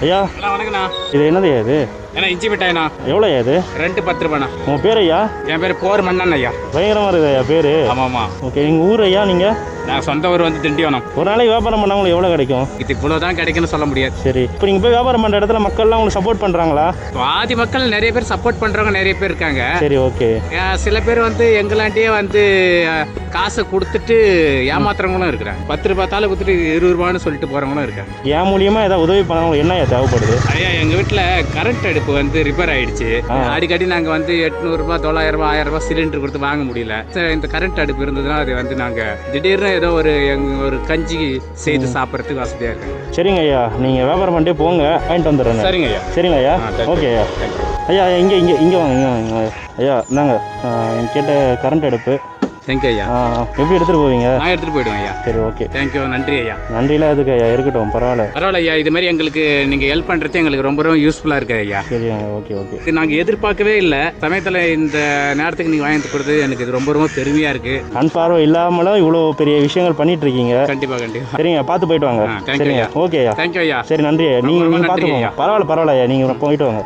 ஐயா வணக்கண்ணா. இது என்னதுயா இது? ஏன்னா இஞ்சி மிட்டாய்ண்ணா. எவ்வளோ இது? 2 10 ரூபாண்ணா. உங்கள் பேர் ஐயா? என் பேர் போர் மன்னன் ஐயா. பயங்கரமாக இருக்குது ஐயா பேர். ஆமாம்மா. ஓகே, எங்கள் ஊர் ஐயா நீங்கள்? நான் சொந்த ஊர் வந்து திண்டிவனம். ஒரு நாளைக்கு வியாபாரம் பண்ணால் உங்களுக்கு எவ்வளோ கிடைக்கும்? இது இவ்வளோ தான் கிடைக்குன்னு சொல்ல முடியாது. சரி, இப்போ நீங்கள் போய் வியாபாரம் பண்ணுற இடத்துல மக்கள்லாம் உங்களுக்கு சப்போர்ட் பண்ணுறாங்களா? பாதி மக்கள் நிறைய பேர் சப்போர்ட் பண்ணுறவங்க நிறைய பேர் இருக்காங்க. சரி, ஓகே. சில பேர் வந்து எங்களாண்டியே வந்து காசை கொடுத்துட்டு ஏமாத்துறவங்களும் இருக்கிறாங்க. 10 ரூபாய் தாள் கொடுத்துட்டு 20 ரூபான்னு சொல்லிட்டு போகிறவங்களும் இருக்காங்க. என் மூலியமாக ஏதாவது உதவி பண்ணவங்களுக்கு என்ன தேவைப்படுது? ஐயா, எங்கள் வீட்டில் கரண்ட் அடுப்பு வந்து ரிப்பேர் ஆகிடுச்சு. அடிக்கடி நாங்கள் வந்து 800 ரூபாய் 900 ரூபாய் 1000 ரூபாய் சிலிண்டர் கொடுத்து வாங்க முடியல. இந்த கரண்ட் அடுப்பு இருந்ததுன்னா அது வந்து நாங்கள் திடீர்னு ஏதோ ஒரு கஞ்சி செய்து சாப்பிட்றதுக்கு வசதியாக இருக்கு. சரிங்க ஐயா, நீங்கள் வியாபாரம் பண்ணிட்டே போங்க, வாங்கிட்டு வந்துடுறேங்க. சரிங்க ஐயா. சரிங்க ஐயா. ஓகே ஐயா. ஐயா இங்கே இங்கே இங்கே வாங்க, இங்கே வாங்க ஐயா. இந்தாங்க கேட்ட கரண்ட் அடுப்பு. தேங்க்யூ ஐயா. எப்படி எடுத்துகிட்டு போவீங்க? நான் எடுத்துகிட்டு போயிடுவேன் ஐயா. சரி, ஓகே. தேங்க்யூ, நன்றி ஐயா. நன்றிலாம் எதுக்கு ஐயா, இருக்கட்டும், பரவாயில்ல. பரவாயில்ல ஐயா, இது மாதிரி எங்களுக்கு நீங்கள் ஹெல்ப் பண்ணுறது எங்களுக்கு ரொம்ப ரொம்ப யூஸ்ஃபுல்லாக இருக்குது ஐயா. சரி, ஓகே ஓகே. இது நாங்கள் எதிர்பார்க்கவே இல்லை. சமயத்தில் இந்த நேரத்துக்கு நீங்கள் வாங்கி கொடுத்தது எனக்கு இது ரொம்ப ரொம்ப பெருமையாக இருக்குது. கண் பார்வை இல்லாமலும் இவ்வளோ பெரிய விஷயங்கள் பண்ணிட்டு இருக்கீங்க. கண்டிப்பாக கண்டிப்பாக. சரிங்க, பார்த்து போயிட்டு வாங்க. தேங்க்யூ ஐயா. ஓகே ஐயா. தேங்க்யூ ஐயா. சரி, நன்றி ஐயா. நீங்கள் பார்த்துக்கோங்க. ஐயா. பரவாயில்ல ஐயா, நீங்கள் போயிட்டு வாங்க.